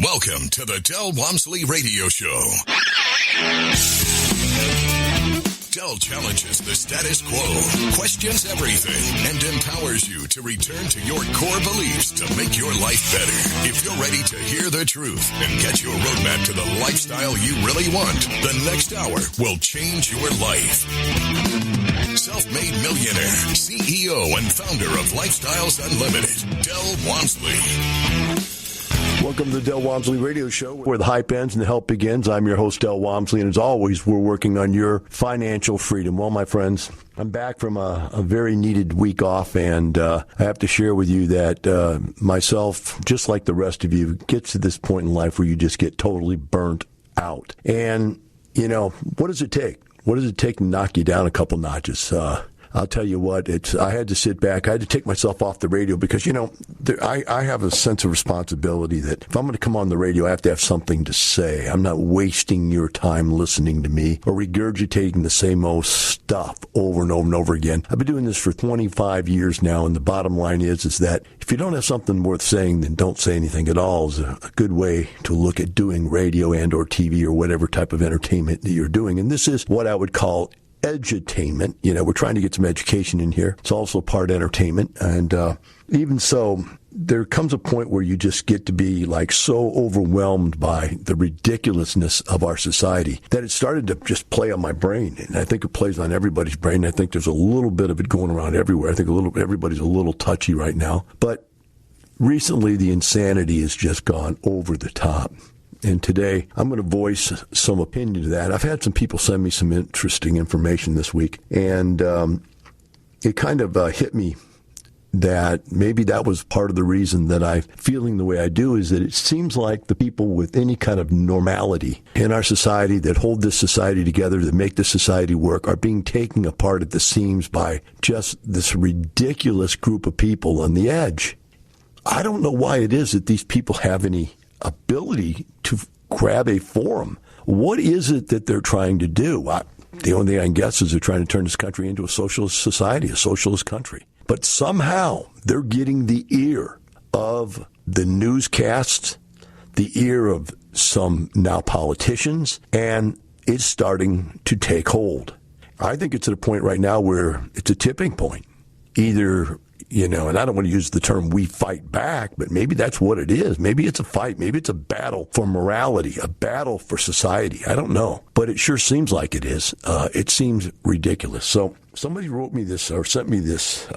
Welcome to the Del Walmsley Radio Show. Del challenges the status quo, questions everything, and empowers you to return to your core beliefs to make your life better. If you're ready to hear the truth and get your roadmap to the lifestyle you really want, the next hour will change your life. Self-made millionaire, CEO, and founder of Lifestyles Unlimited, Del Walmsley. Welcome to the Del Walmsley Radio Show, where the hype ends and the help begins. I'm your host, Del Walmsley, and as always, we're working on your financial freedom. Well, my friends, I'm back from a very needed week off, and I have to share with you that myself, just like the rest of you, gets to this point in life where you just get totally burnt out. And, you know, what does it take? What does it take to knock you down a couple notches? I'll tell you what, I had to sit back. I had to take myself off the radio because, you know, I have a sense of responsibility that if I'm going to come on the radio, I have to have something to say. I'm not wasting your time listening to me or regurgitating the same old stuff over and over and over again. I've been doing this for 25 years now, and the bottom line is that if you don't have something worth saying, then don't say anything at all is a good way to look at doing radio and or TV or whatever type of entertainment that you're doing. And this is what I would call edutainment. You know, we're trying to get some education in here. It's also part entertainment. And even so, there comes a point where you just get to be like so overwhelmed by the ridiculousness of our society that it started to just play on my brain. And I think it plays on everybody's brain. I think there's a little bit of it going around everywhere. I think everybody's a little touchy right now. But recently, the insanity has just gone over the top. And today, I'm going to voice some opinion to that. I've had some people send me some interesting information this week, and it kind of hit me that maybe that was part of the reason that I'm feeling the way I do, is that it seems like the people with any kind of normality in our society that hold this society together, that make this society work, are being taken apart at the seams by just this ridiculous group of people on the edge. I don't know why it is that these people have any ability to grab a forum. What is it that they're trying to do? The only thing I can guess is they're trying to turn this country into a socialist society, a socialist country. But somehow they're getting the ear of the newscasts, the ear of some now politicians, and it's starting to take hold. I think it's at a point right now where it's a tipping point. Either, you know, and I don't want to use the term we fight back, but maybe that's what it is. Maybe it's a fight. Maybe it's a battle for morality, a battle for society. I don't know. But it sure seems like it is. It seems ridiculous. So somebody wrote me this or sent me this,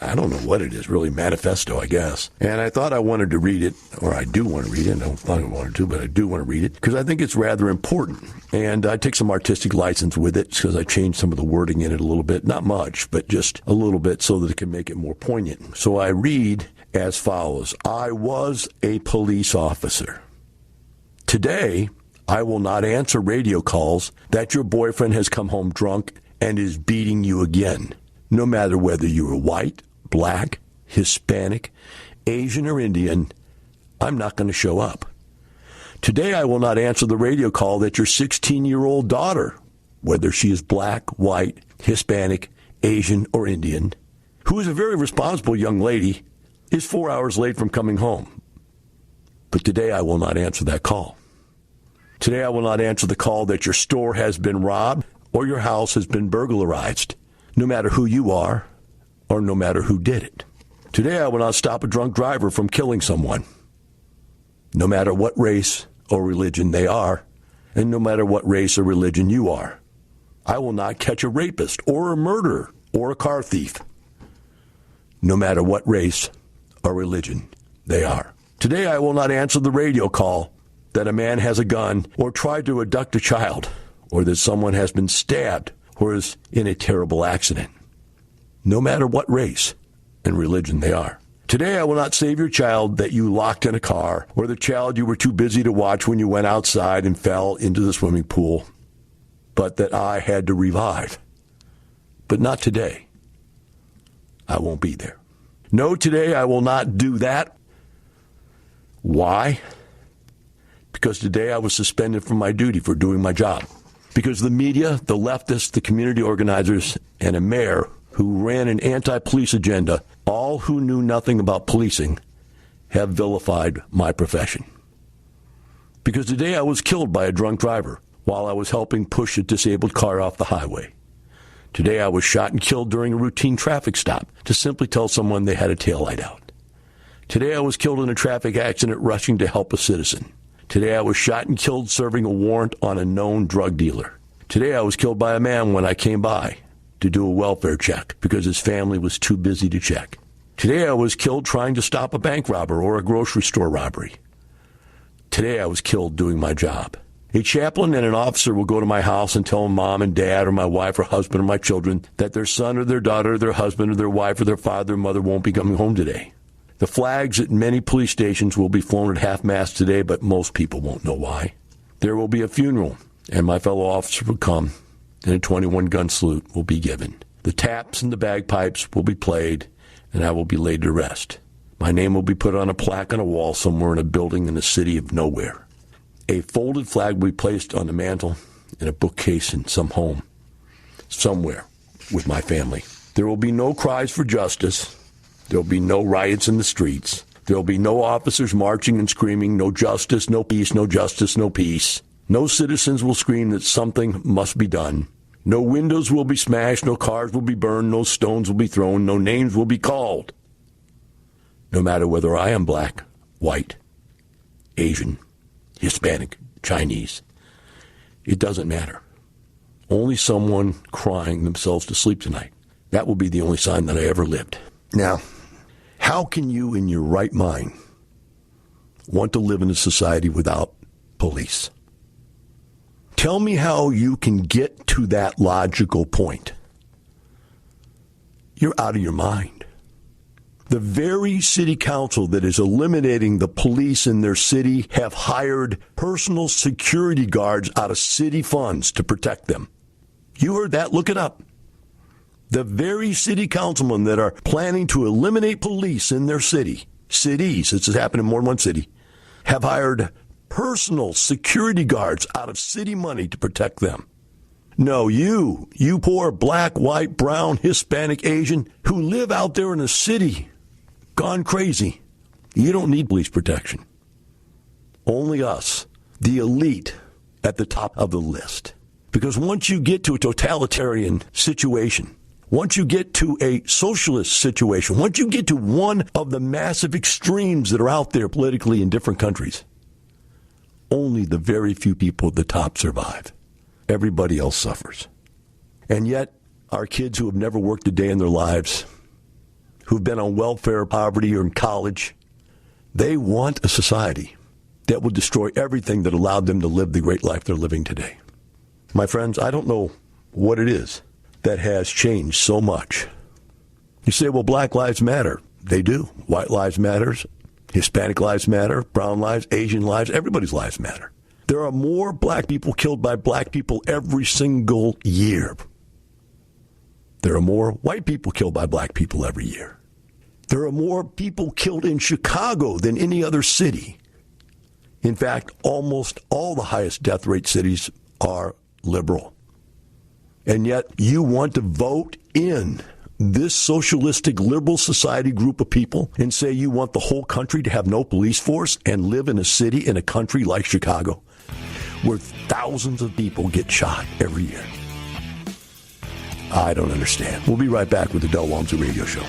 I don't know what it is, really, manifesto, I guess. And I thought I wanted to read it, or I do want to read it. I don't thought I wanted to, but I do want to read it because I think it's rather important. And I take some artistic license with it because I changed some of the wording in it a little bit. Not much, but just a little bit so that it can make it more poignant. So I read as follows. I was a police officer. Today, I will not answer radio calls that your boyfriend has come home drunk and is beating you again, no matter whether you are white, black, Hispanic, Asian, or Indian. I'm not going to show up. Today, I will not answer the radio call that your 16-year-old daughter, whether she is black, white, Hispanic, Asian, or Indian, who is a very responsible young lady, is 4 hours late from coming home. But today, I will not answer that call. Today, I will not answer the call that your store has been robbed or your house has been burglarized, no matter who you are or no matter who did it. Today, I will not stop a drunk driver from killing someone, no matter what race or religion they are, and no matter what race or religion you are. I will not catch a rapist or a murderer or a car thief, no matter what race or religion they are. Today, I will not answer the radio call that a man has a gun or tried to abduct a child, or that someone has been stabbed or is in a terrible accident, no matter what race and religion they are. Today, I will not save your child that you locked in a car, or the child you were too busy to watch when you went outside and fell into the swimming pool, but that I had to revive. But not today. I won't be there. No, today I will not do that. Why? Because today I was suspended from my duty for doing my job. Because the media, the leftists, the community organizers, and a mayor who ran an anti-police agenda, all who knew nothing about policing, have vilified my profession. Because today I was killed by a drunk driver while I was helping push a disabled car off the highway. Today I was shot and killed during a routine traffic stop to simply tell someone they had a taillight out. Today I was killed in a traffic accident rushing to help a citizen. Today I was shot and killed serving a warrant on a known drug dealer. Today I was killed by a man when I came by to do a welfare check because his family was too busy to check. Today I was killed trying to stop a bank robber or a grocery store robbery. Today I was killed doing my job. A chaplain and an officer will go to my house and tell mom and dad or my wife or husband or my children that their son or their daughter or their husband or their wife or their father or mother won't be coming home today. The flags at many police stations will be flown at half-mast today, but most people won't know why. There will be a funeral, and my fellow officer will come, and a 21-gun salute will be given. The taps and the bagpipes will be played, and I will be laid to rest. My name will be put on a plaque on a wall somewhere in a building in the city of nowhere. A folded flag will be placed on the mantle in a bookcase in some home, somewhere with my family. There will be no cries for justice. There will be no riots in the streets. There will be no officers marching and screaming, no justice, no peace, no justice, no peace. No citizens will scream that something must be done. No windows will be smashed, no cars will be burned, no stones will be thrown, no names will be called. No matter whether I am black, white, Asian, Hispanic, Chinese. It doesn't matter. Only someone crying themselves to sleep tonight. That will be the only sign that I ever lived. Now, how can you in your right mind want to live in a society without police? Tell me how you can get to that logical point. You're out of your mind. The very city council that is eliminating the police in their city have hired personal security guards out of city funds to protect them. You heard that? Look it up. The very city councilmen that are planning to eliminate police in their cities, this has happened in more than one city, have hired personal security guards out of city money to protect them. No, you poor black, white, brown, Hispanic, Asian who live out there in the city, gone crazy. You don't need police protection. Only us, the elite, at the top of the list. Because once you get to a totalitarian situation, once you get to a socialist situation, once you get to one of the massive extremes that are out there politically in different countries, only the very few people at the top survive. Everybody else suffers. And yet, our kids who have never worked a day in their lives, who've been on welfare, poverty, or in college, they want a society that will destroy everything that allowed them to live the great life they're living today. My friends, I don't know what it is that has changed so much. You say, well, black lives matter. They do. White lives matter. Hispanic lives matter. Brown lives, Asian lives, everybody's lives matter. There are more black people killed by black people every single year. There are more white people killed by black people every year. There are more people killed in Chicago than any other city. In fact, almost all the highest death rate cities are liberal. And yet you want to vote in this socialistic liberal society group of people and say you want the whole country to have no police force and live in a city in a country like Chicago where thousands of people get shot every year. I don't understand. We'll be right back with the Del Walmsley Radio Show.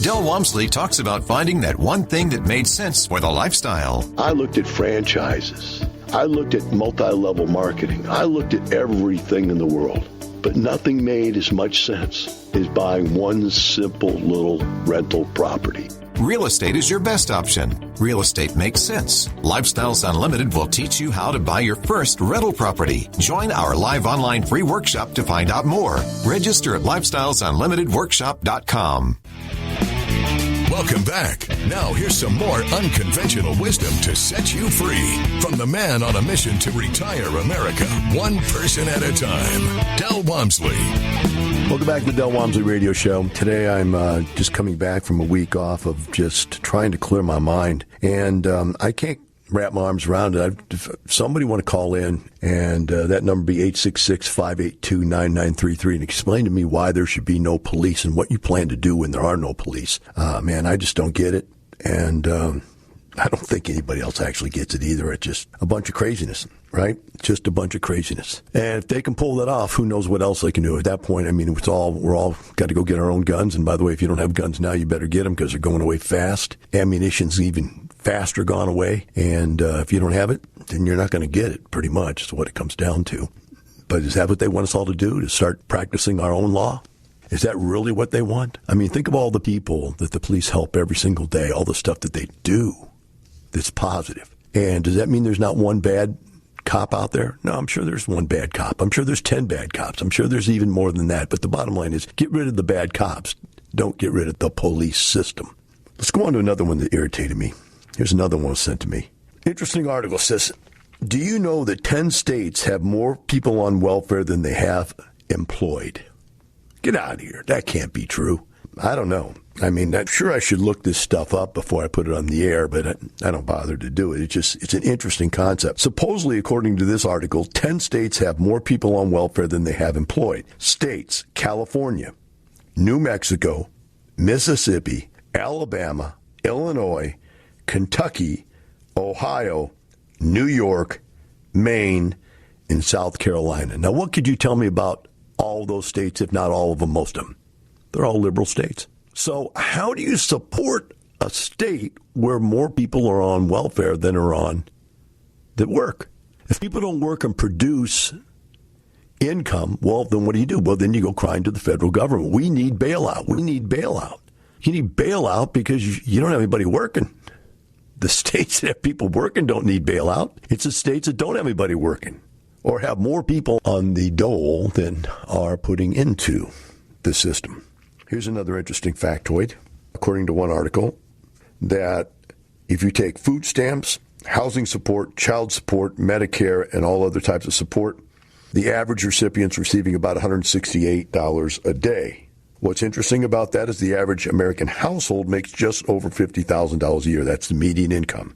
Del Walmsley talks about finding that one thing that made sense for the lifestyle. I looked at franchises. I looked at multi-level marketing. I looked at everything in the world. But nothing made as much sense as buying one simple little rental property. Real estate is your best option. Real estate makes sense. Lifestyles Unlimited will teach you how to buy your first rental property. Join our live online free workshop to find out more. Register at lifestylesunlimitedworkshop.com. Welcome back. Now here's some more unconventional wisdom to set you free from the man on a mission to retire America, one person at a time, Del Walmsley. Welcome back to the Del Walmsley Radio Show. Today I'm just coming back from a week off of just trying to clear my mind. And I can't wrap my arms around it. If somebody want to call in, and that number be 866-582-9933, and explain to me why there should be no police and what you plan to do when there are no police. Man, I just don't get it. And I don't think anybody else actually gets it either. It's just a bunch of craziness, right? Just a bunch of craziness. And if they can pull that off, who knows what else they can do at that point. I mean, we're all got to go get our own guns. And by the way, if you don't have guns now, you better get them because they're going away fast. Ammunition's even faster gone away. And if you don't have it, then you're not going to get it, pretty much is what it comes down to. But is that what they want us all to do, to start practicing our own law? Is that really what they want? I mean, think of all the people that the police help every single day, all the stuff that they do that's positive. And does that mean there's not one bad cop out there? No, I'm sure there's one bad cop. I'm sure there's 10 bad cops. I'm sure there's even more than that. But the bottom line is, get rid of the bad cops. Don't get rid of the police system. Let's go on to another one that irritated me. Here's another one sent to me. Interesting article says, do you know that 10 states have more people on welfare than they have employed? Get out of here. That can't be true. I don't know. I mean, I'm sure I should look this stuff up before I put it on the air, but I don't bother to do it. It's an interesting concept. Supposedly, according to this article, 10 states have more people on welfare than they have employed. States: California, New Mexico, Mississippi, Alabama, Illinois, Kentucky, Ohio, New York, Maine, and South Carolina. Now, what could you tell me about all those states, if not all of them, most of them? They're all liberal states. So how do you support a state where more people are on welfare than are on that work? If people don't work and produce income, well, then what do? Well, then you go crying to the federal government. We need bailout. We need bailout. You need bailout because you don't have anybody working. The states that have people working don't need bailout. It's the states that don't have anybody working or have more people on the dole than are putting into the system. Here's another interesting factoid, according to one article, that if you take food stamps, housing support, child support, Medicare, and all other types of support, the average recipient's receiving about $168 a day. What's interesting about that is the average American household makes just over $50,000 a year. That's the median income.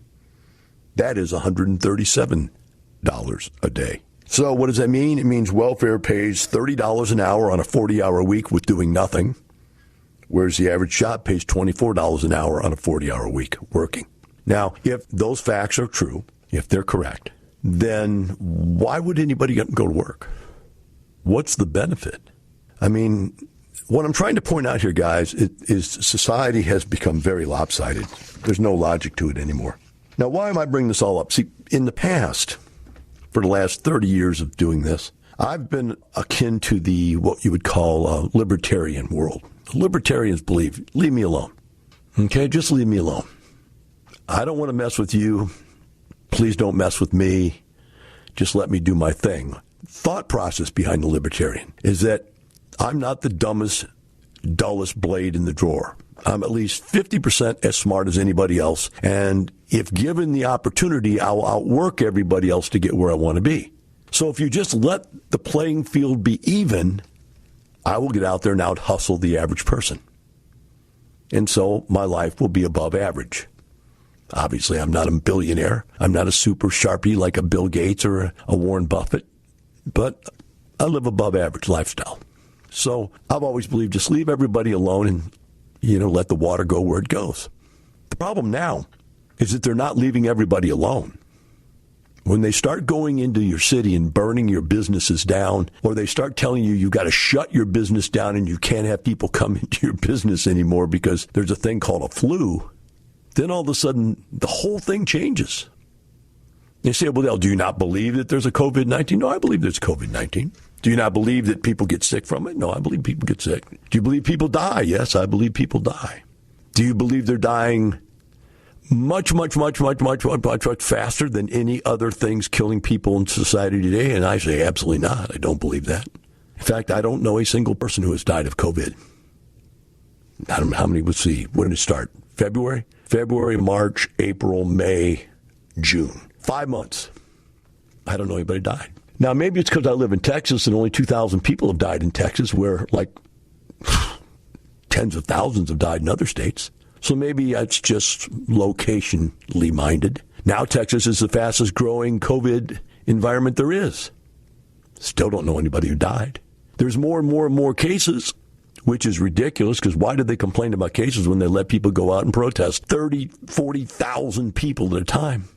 That is $137 a day. So what does that mean? It means welfare pays $30 an hour on a 40-hour week with doing nothing, whereas the average job pays $24 an hour on a 40-hour week working. Now, if those facts are true, if they're correct, then why would anybody go to work? What's the benefit? I mean, what I'm trying to point out here, guys, is society has become very lopsided. There's no logic to it anymore. Now, why am I bringing this all up? See, in the past, for the last 30 years of doing this, I've been akin to what you would call a libertarian world. Libertarians believe, leave me alone. Okay, just leave me alone. I don't want to mess with you. Please don't mess with me. Just let me do my thing. Thought process behind the libertarian is that I'm not the dumbest, dullest blade in the drawer. I'm at least 50% as smart as anybody else. And if given the opportunity, I'll outwork everybody else to get where I want to be. So if you just let the playing field be even, I will get out there and out-hustle the average person. And so my life will be above average. Obviously, I'm not a billionaire. I'm not a super sharpie like a Bill Gates or a Warren Buffett. But I live above average lifestyle. So I've always believed just leave everybody alone and, let the water go where it goes. The problem now is that they're not leaving everybody alone. When they start going into your city and burning your businesses down, or they start telling you got to shut your business down and you can't have people come into your business anymore because there's a thing called a flu, then all of a sudden the whole thing changes. They say, well, do you not believe that there's a COVID-19? No, I believe there's COVID-19. Do you not believe that people get sick from it? No, I believe people get sick. Do you believe people die? Yes, I believe people die. Do you believe they're dying much faster than any other things killing people in society today? And I say absolutely not. I don't believe that. In fact, I don't know a single person who has died of COVID. I don't know how many would see. When did it start? February, March, April, May, June. 5 months. I don't know anybody died. Now, maybe it's because I live in Texas and only 2,000 people have died in Texas, where, like tens of thousands have died in other states. So maybe it's just locationally minded. Now Texas is the fastest growing COVID environment there is. Still don't know anybody who died. There's more and more and more cases, which is ridiculous, because why did they complain about cases when they let people go out and protest? 30, 40,000 people at a time.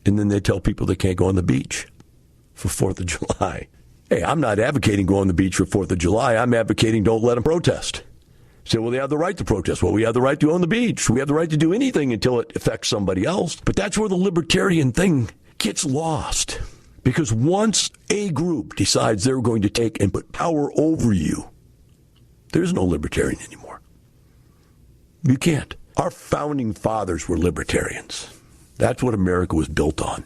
And then they tell people they can't go on the beach for 4th of July. Hey, I'm not advocating go on the beach for 4th of July. I'm advocating don't let them protest. Say, well, they have the right to protest. Well, we have the right to go on the beach. We have the right to do anything until it affects somebody else. But that's where the libertarian thing gets lost. Because once a group decides they're going to take and put power over you, there's no libertarian anymore. You can't. Our founding fathers were libertarians. That's what America was built on.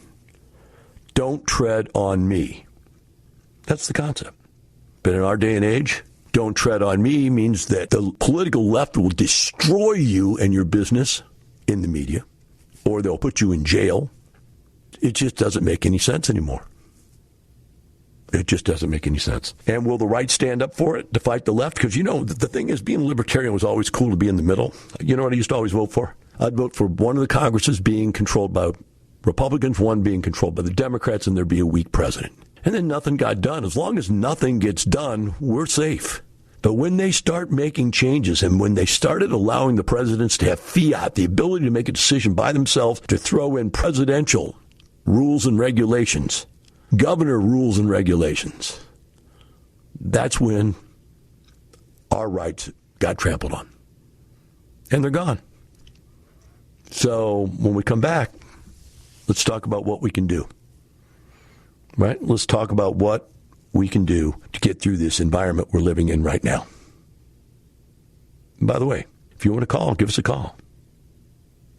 Don't tread on me. That's the concept. But in our day and age, don't tread on me means that the political left will destroy you and your business in the media, or they'll put you in jail. It just doesn't make any sense anymore. It just doesn't make any sense. And will the right stand up for it to fight the left? Because, the thing is, being a libertarian was always cool to be in the middle. You know what I used to always vote for? I'd vote for one of the Congresses being controlled by Republicans, one being controlled by the Democrats, and there'd be a weak president. And then nothing got done. As long as nothing gets done, we're safe. But when they start making changes, and when they started allowing the presidents to have fiat, the ability to make a decision by themselves, to throw in presidential rules and regulations, governor rules and regulations, that's when our rights got trampled on. And they're gone. So when we come back, let's talk about what we can do. Right? Let's talk about what we can do to get through this environment we're living in right now. And by the way, if you want to call, give us a call.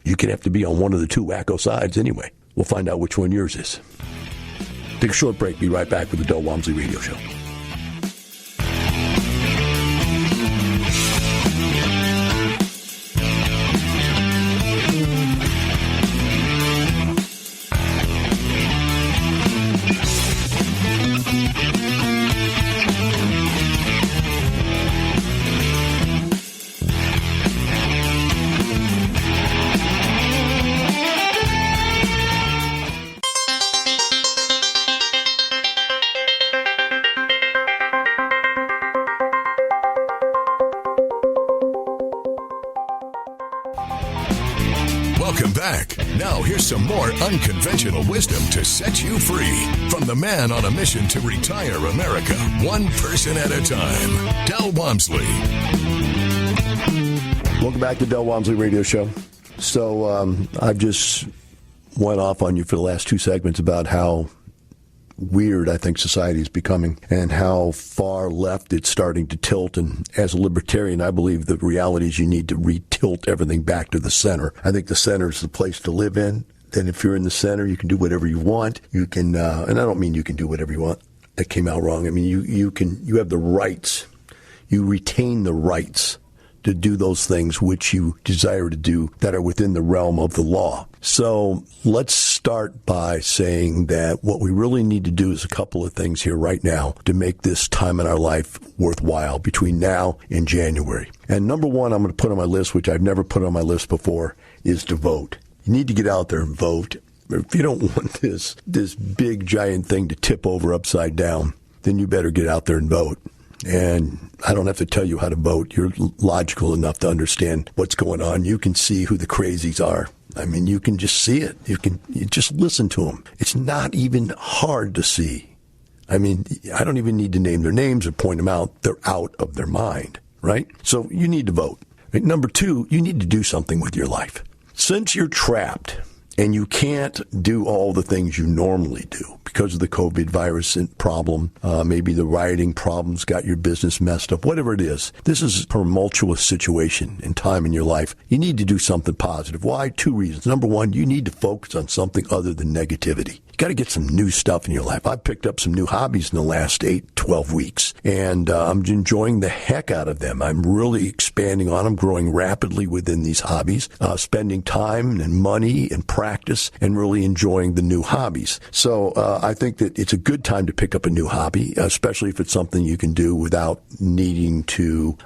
You can have to be on one of the two wacko sides anyway. We'll find out which one yours is. Take a short break. Be right back with the Del Walmsley Radio Show. Welcome back. Now here's some more unconventional wisdom to set you free from the man on a mission to retire America, one person at a time, Del Walmsley. Welcome back to the Del Walmsley Radio Show. So I've just went off on you for the last two segments about how weird I think society is becoming and how far left it's starting to tilt. And as a libertarian, I believe the reality is you need to re-tilt everything back to the center. I think the center is the place to live in. Then if you're in the center, you can do whatever you want. You can, and I don't mean you can do whatever you want. That came out wrong. I mean, you have the rights. You retain the rights to do those things which you desire to do that are within the realm of the law. So let's start by saying that what we really need to do is a couple of things here right now to make this time in our life worthwhile between now and January. And number one, I'm going to put on my list, which I've never put on my list before, is to vote. You need to get out there and vote. If you don't want this big giant thing to tip over upside down, then you better get out there and vote. And I don't have to tell you how to vote. You're logical enough to understand what's going on. You can see who the crazies are. I mean, you can just see it. You just listen to them. It's not even hard to see. I mean, I don't even need to name their names or point them out. They're out of their mind, right? So you need to vote. Right? Number two, you need to do something with your life. Since you're trapped and you can't do all the things you normally do because of the COVID virus problem, maybe the rioting problems got your business messed up, whatever it is, this is a tumultuous situation and time in your life. You need to do something positive. Why? Two reasons. Number one, you need to focus on something other than negativity. You got to get some new stuff in your life. I've picked up some new hobbies in the last 8-12 weeks, and I'm enjoying the heck out of them. I'm really expanding on them, growing rapidly within these hobbies, spending time and money and practice, and really enjoying the new hobbies. So I think that it's a good time to pick up a new hobby, especially if it's something you can do without needing to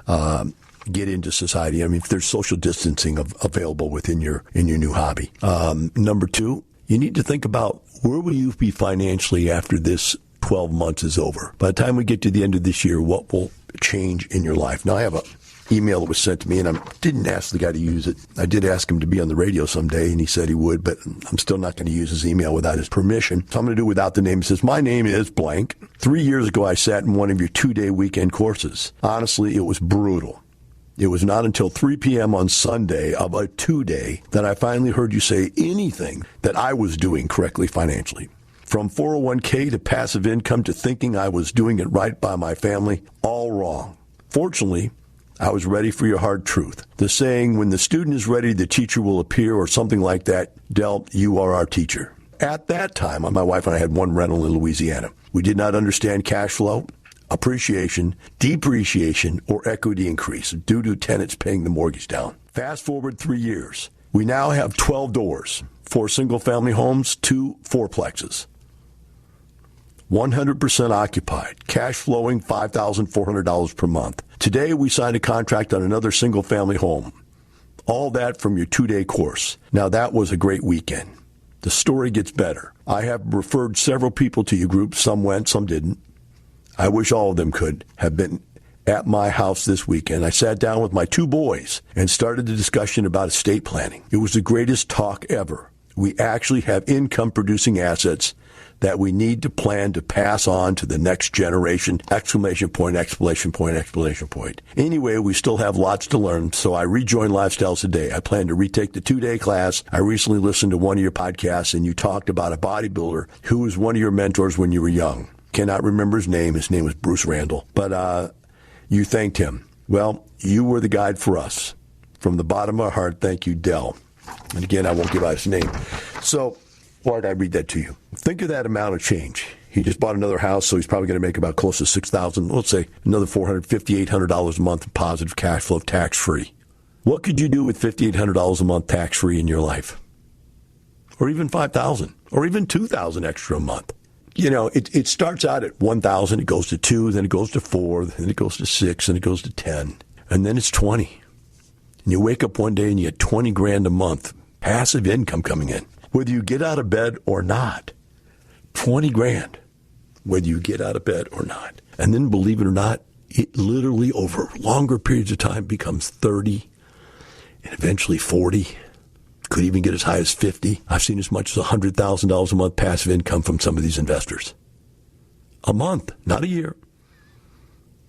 get into society. I mean, if there's social distancing available within your new hobby. Number two, you need to think about where will you be financially after this 12 months is over. By the time we get to the end of this year, what will change in your life? Now, I have an email that was sent to me, and I didn't ask the guy to use it. I did ask him to be on the radio someday, and he said he would, but I'm still not going to use his email without his permission. So I'm going to do it without the name. It says, my name is blank. 3 years ago, I sat in one of your 2-day weekend courses. Honestly, it was brutal. It was not until 3 p.m. on Sunday of a 2-day that I finally heard you say anything that I was doing correctly financially. From 401k to passive income to thinking I was doing it right by my family, all wrong. Fortunately, I was ready for your hard truth. The saying, when the student is ready, the teacher will appear, or something like that. Del, you are our teacher. At that time, my wife and I had one rental in Louisiana. We did not understand cash flow, appreciation, depreciation, or equity increase due to tenants paying the mortgage down. Fast forward 3 years. We now have 12 doors, 4 single-family homes, 2 fourplexes. 100% occupied, cash flowing $5,400 per month. Today, we signed a contract on another single-family home. All that from your 2-day course. Now, that was a great weekend. The story gets better. I have referred several people to your group. Some went, some didn't. I wish all of them could have been at my house this weekend. I sat down with my 2 boys and started the discussion about estate planning. It was the greatest talk ever. We actually have income-producing assets that we need to plan to pass on to the next generation, exclamation point, exclamation point, exclamation point. Anyway, we still have lots to learn, so I rejoined Lifestyles Today. I plan to retake the 2-day class. I recently listened to one of your podcasts, and you talked about a bodybuilder who was one of your mentors when you were young. Cannot remember his name. His name was Bruce Randall, but you thanked him. Well, you were the guide for us. From the bottom of our heart, thank you, Del. And again, I won't give out his name. So, why did I read that to you? Think of that amount of change. He just bought another house, so he's probably going to make about close to $6,000, let's say another $450, $800 a month in positive cash flow, tax-free. What could you do with $5,800 a month tax-free in your life? Or even $5,000, or even $2,000 extra a month. You know, it starts out at $1,000, it goes to $2,000, then it goes to $4,000, then it goes to $6,000, and it goes to $10,000, and then it's $20,000. And you wake up one day and you get $20,000 a month, passive income coming in. Whether you get out of bed or not, $20,000, whether you get out of bed or not. And then, believe it or not, it literally over longer periods of time becomes 30 and eventually 40. Could even get as high as 50. I've seen as much as $100,000 a month passive income from some of these investors. A month, not a year.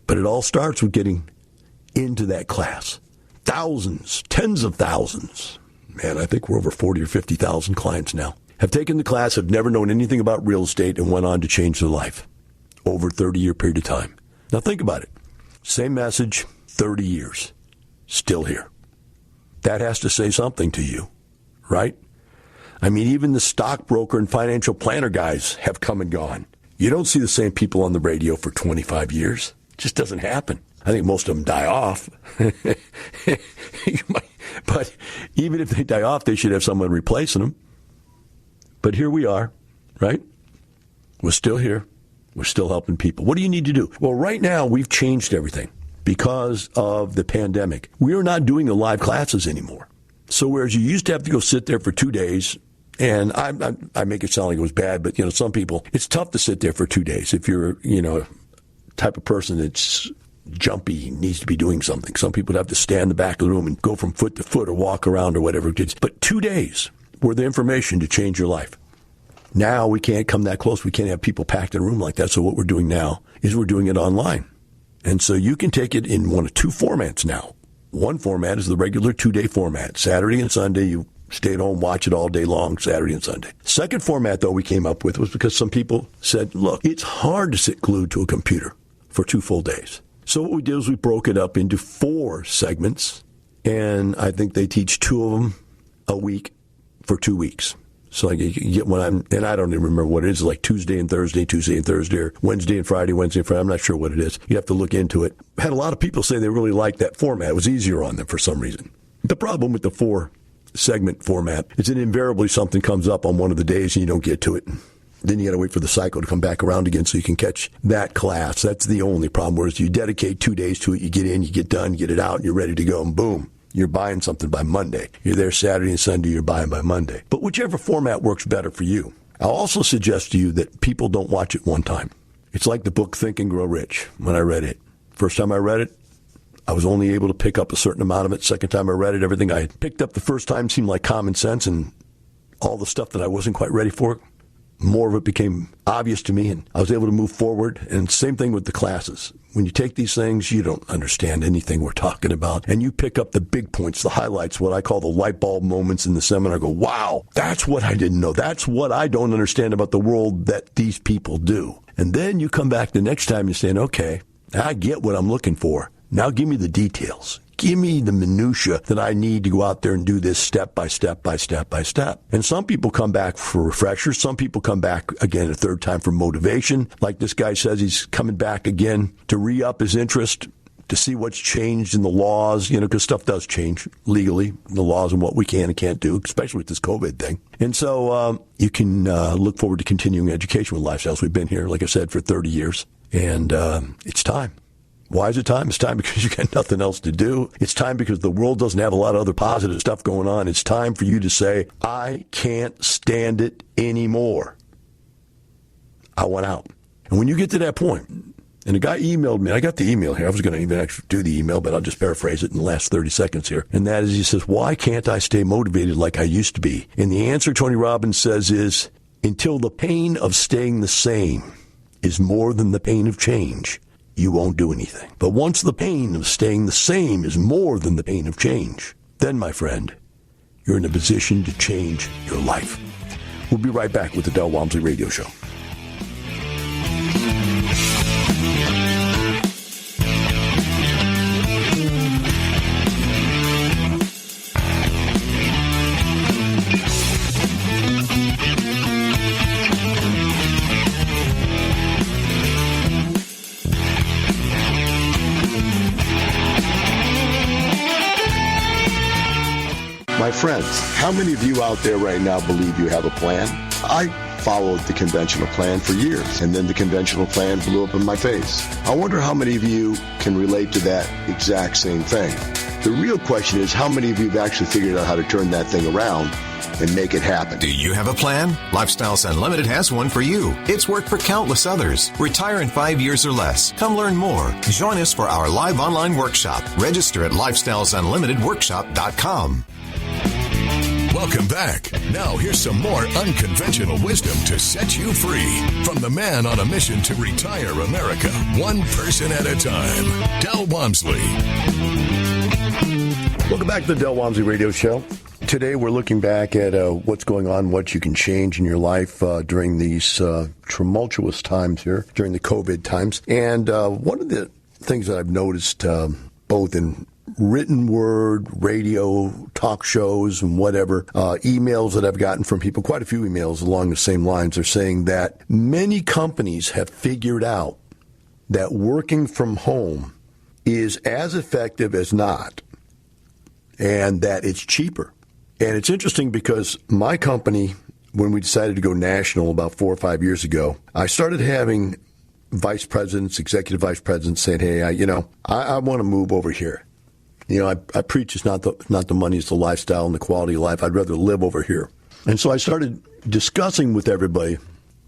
But it all starts with getting into that class. Thousands, tens of thousands. Man, I think we're over 40 or 50,000 clients now. Have taken the class, have never known anything about real estate, and went on to change their life over a 30-year period of time. Now think about it. Same message, 30 years. Still here. That has to say something to you, right? I mean, even the stockbroker and financial planner guys have come and gone. You don't see the same people on the radio for 25 years. It just doesn't happen. I think most of them die off. But even if they die off, they should have someone replacing them. But here we are, right? We're still here. We're still helping people. What do you need to do? Well, right now, we've changed everything because of the pandemic. We are not doing the live classes anymore. So whereas you used to have to go sit there for 2 days, and I make it sound like it was bad, but, you know, some people, it's tough to sit there for 2 days if you're, you know, type of person that's jumpy, needs to be doing something. Some people have to stand in the back of the room and go from foot to foot or walk around or whatever it is. But 2 days were the information to change your life. Now we can't come that close. We can't have people packed in a room like that. So what we're doing now is we're doing it online. And so you can take it in one of 2 formats now. One format is the regular 2-day format. Saturday and Sunday, you stay at home, watch it all day long, Saturday and Sunday. Second format, though, we came up with was because some people said, look, it's hard to sit glued to a computer for 2 full days. So what we did is we broke it up into 4 segments, and I think they teach 2 of them a week for 2 weeks. So like you get one, and I don't even remember what it is, like Tuesday and Thursday, or Wednesday and Friday, Wednesday and Friday. I'm not sure what it is. You have to look into it. I had a lot of people say they really liked that format. It was easier on them for some reason. The problem with the 4-segment format is that invariably something comes up on one of the days and you don't get to it. Then you got to wait for the cycle to come back around again so you can catch that class. That's the only problem. Whereas you dedicate 2 days to it, you get in, you get done, you get it out, and you're ready to go, and boom, you're buying something by Monday. You're there Saturday and Sunday, you're buying by Monday. But whichever format works better for you. I'll also suggest to you that people don't watch it one time. It's like the book Think and Grow Rich when I read it. First time I read it, I was only able to pick up a certain amount of it. Second time I read it, everything I had picked up the first time seemed like common sense, and all the stuff that I wasn't quite ready for, more of it became obvious to me, and I was able to move forward. And same thing with the classes. When you take these things, you don't understand anything we're talking about, and you pick up the big points, the highlights, what I call the light bulb moments in the seminar. Go, wow, that's what I didn't know. That's what I don't understand about the world that these people do. And then you come back the next time, you're saying, okay, I get what I'm looking for. Now give me the details. Give me the minutia that I need to go out there and do this step by step by step by step. And some people come back for refreshers. Some people come back again a third time for motivation. Like this guy says, he's coming back again to re-up his interest, to see what's changed in the laws, because stuff does change legally, the laws and what we can and can't do, especially with this COVID thing. And so you can look forward to continuing education with Lifestyles. We've been here, like I said, for 30 years, and it's time. Why is it time? It's time because you got nothing else to do. It's time because the world doesn't have a lot of other positive stuff going on. It's time for you to say, I can't stand it anymore. I want out. And when you get to that point, and a guy emailed me, I got the email here. I was going to even actually do the email, but I'll just paraphrase it in the last 30 seconds here. And that is, he says, why can't I stay motivated like I used to be? And the answer, Tony Robbins says, is until the pain of staying the same is more than the pain of change, you won't do anything. But once the pain of staying the same is more than the pain of change, then, my friend, you're in a position to change your life. We'll be right back with the Del Walmsley Radio Show. My friends, how many of you out there right now believe you have a plan? I followed the conventional plan for years, and then the conventional plan blew up in my face. I wonder how many of you can relate to that exact same thing. The real question is, how many of you have actually figured out how to turn that thing around and make it happen? Do you have a plan? Lifestyles Unlimited has one for you. It's worked for countless others. Retire in 5 years or less. Come learn more. Join us for our live online workshop. Register at lifestylesunlimitedworkshop.com. Welcome back. Now here's some more unconventional wisdom to set you free from the man on a mission to retire America, one person at a time, Del Walmsley. Welcome back to the Del Walmsley Radio Show. Today we're looking back at what's going on, what you can change in your life during these tumultuous times here, during the COVID times. And one of the things that I've noticed both in written word, radio, talk shows, and whatever, emails that I've gotten from people, quite a few emails along the same lines, are saying that many companies have figured out that working from home is as effective as not, and that it's cheaper. And it's interesting because my company, when we decided to go national about 4 or 5 years ago, I started having vice presidents, executive vice presidents saying, hey, I want to move over here. I preach it's not the money, it's the lifestyle and the quality of life. I'd rather live over here. And so I started discussing with everybody,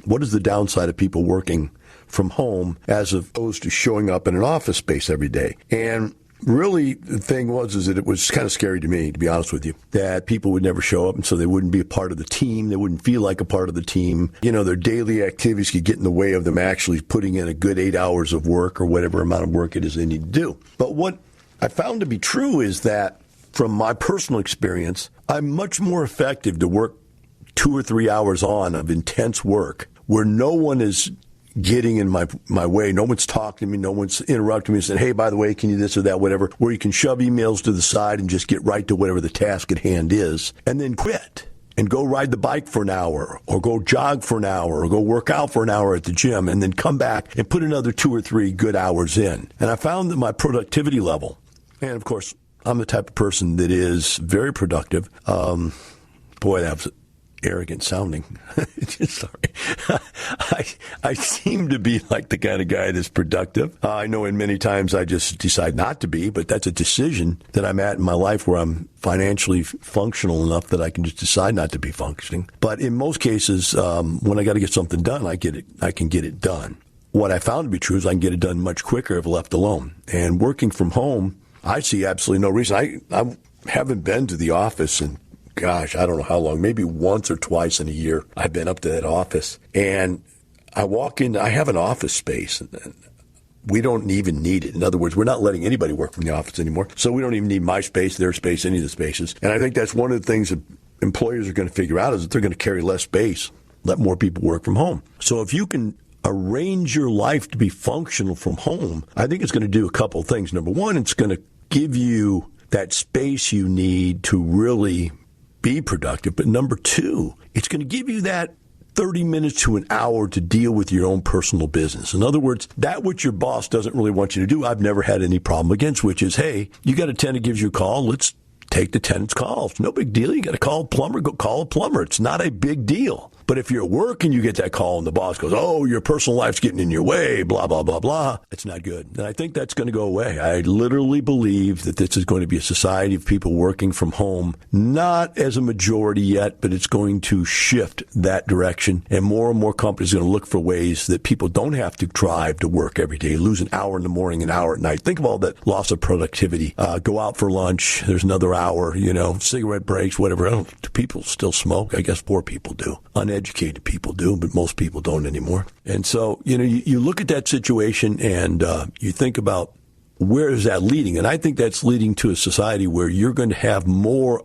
what is the downside of people working from home as opposed to showing up in an office space every day? And really, the thing is that it was kind of scary to me, to be honest with you, that people would never show up, and so they wouldn't be a part of the team. They wouldn't feel like a part of the team. Their daily activities could get in the way of them actually putting in a good 8 hours of work or whatever amount of work it is they need to do. But what I found to be true is that, from my personal experience, I'm much more effective to work 2 or 3 hours on of intense work where no one is getting in my way. No one's talking to me. No one's interrupting me and saying, hey, by the way, can you this or that, whatever, where you can shove emails to the side and just get right to whatever the task at hand is and then quit and go ride the bike for an hour or go jog for an hour or go work out for an hour at the gym and then come back and put another 2 or 3 good hours in. And I found that my productivity level, and of course, I'm the type of person that is very productive. That was arrogant sounding. Sorry. I seem to be like the kind of guy that's productive. I know in many times I just decide not to be, but that's a decision that I'm at in my life where I'm financially functional enough that I can just decide not to be functioning. But in most cases, when I got to get something done, I can get it done. What I found to be true is I can get it done much quicker if left alone. And working from home, I see absolutely no reason. I haven't been to the office in, gosh, I don't know how long, maybe once or twice in a year I've been up to that office. And I walk in, I have an office space. And we don't even need it. In other words, we're not letting anybody work from the office anymore. So we don't even need my space, their space, any of the spaces. And I think that's one of the things that employers are going to figure out is that they're going to carry less space, let more people work from home. So if you can arrange your life to be functional from home, I think it's going to do a couple of things. Number one, it's going to give you that space you need to really be productive. But number two, it's going to give you that 30 minutes to an hour to deal with your own personal business. In other words, that which your boss doesn't really want you to do, I've never had any problem against, which is, hey, you got a tenant gives you a call, let's take the tenant's call. It's no big deal. You got to call a plumber, go call a plumber. It's not a big deal. But if you're at work and you get that call and the boss goes, oh, your personal life's getting in your way, blah, blah, blah, blah, it's not good. And I think that's going to go away. I literally believe that this is going to be a society of people working from home, not as a majority yet, but it's going to shift that direction. And more companies are going to look for ways that people don't have to drive to work every day, lose an hour in the morning, an hour at night. Think of all that loss of productivity. Go out for lunch. There's another hour, cigarette breaks, whatever. Do people still smoke? I guess poor people do. Uneducated people do, but most people don't anymore. And so, you look at that situation and you think about where is that leading? And I think that's leading to a society where you're going to have more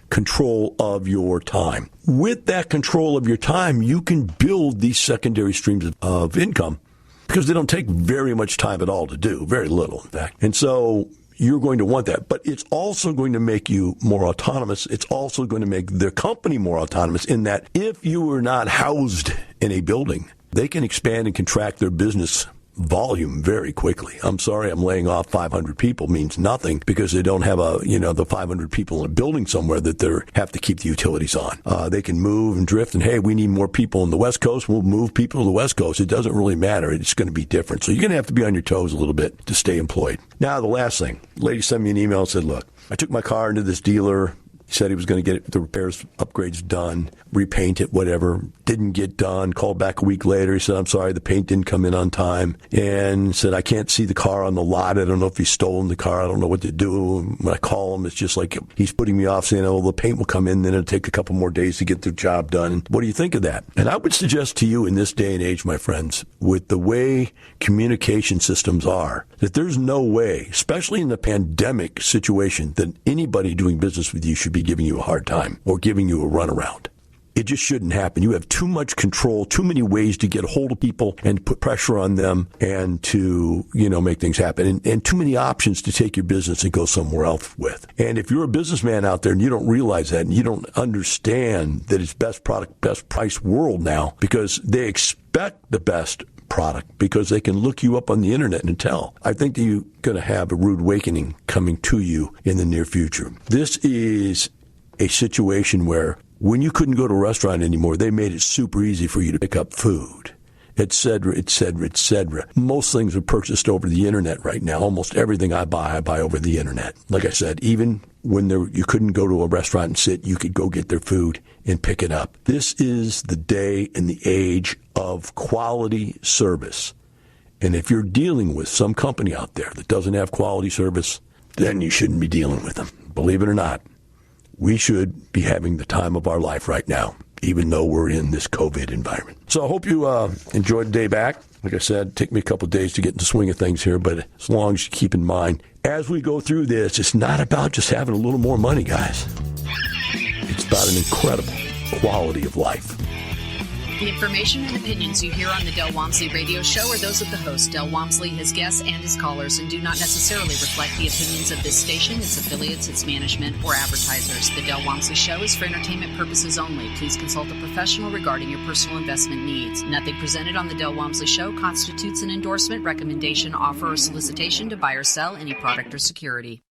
control of your time. With that control of your time, you can build these secondary streams of income because they don't take very much time at all to do, very little, in fact. And so you're going to want that. But it's also going to make you more autonomous. It's also going to make the company more autonomous in that if you are not housed in a building, they can expand and contract their business volume very quickly. I'm sorry, I'm laying off 500 people means nothing because they don't have the 500 people in a building somewhere that they have to keep the utilities on. They can move and drift and, hey, we need more people on the West Coast. We'll move people to the West Coast. It doesn't really matter. It's going to be different. So you're going to have to be on your toes a little bit to stay employed. Now, the last thing, lady sent me an email and said, look, I took my car into this dealer. He said he was going to get the repairs, upgrades done, repaint it, whatever. Didn't get done. Called back a week later. He said, I'm sorry, the paint didn't come in on time. And said, I can't see the car on the lot. I don't know if he's stolen the car. I don't know what to do. When I call him, it's just like he's putting me off saying, oh, the paint will come in, then it'll take a couple more days to get the job done. And what do you think of that? And I would suggest to you in this day and age, my friends, with the way communication systems are, that there's no way, especially in the pandemic situation, that anybody doing business with you should be giving you a hard time or giving you a runaround. It just shouldn't happen. You have too much control, too many ways to get a hold of people and put pressure on them and to, make things happen. And too many options to take your business and go somewhere else with. And if you're a businessman out there and you don't realize that and you don't understand that it's best product, best price world now because they expect the best product because they can look you up on the internet and tell. I think that you're going to have a rude awakening coming to you in the near future. This is a situation where when you couldn't go to a restaurant anymore, they made it super easy for you to pick up food, et cetera, et cetera, et cetera. Most things are purchased over the internet right now. Almost everything I buy over the internet. Like I said, even when you couldn't go to a restaurant and sit, you could go get their food and pick it up. This is the day and the age of quality service. And if you're dealing with some company out there that doesn't have quality service, then you shouldn't be dealing with them. Believe it or not, we should be having the time of our life right now, even though we're in this COVID environment. So I hope you enjoyed the day back. Like I said, take me a couple of days to get in the swing of things here, but as long as you keep in mind, as we go through this, it's not about just having a little more money, guys. It's about an incredible quality of life. The information and opinions you hear on the Del Walmsley radio show are those of the host, Del Walmsley, his guests, and his callers, and do not necessarily reflect the opinions of this station, its affiliates, its management, or advertisers. The Del Walmsley show is for entertainment purposes only. Please consult a professional regarding your personal investment needs. Nothing presented on the Del Walmsley show constitutes an endorsement, recommendation, offer, or solicitation to buy or sell any product or security.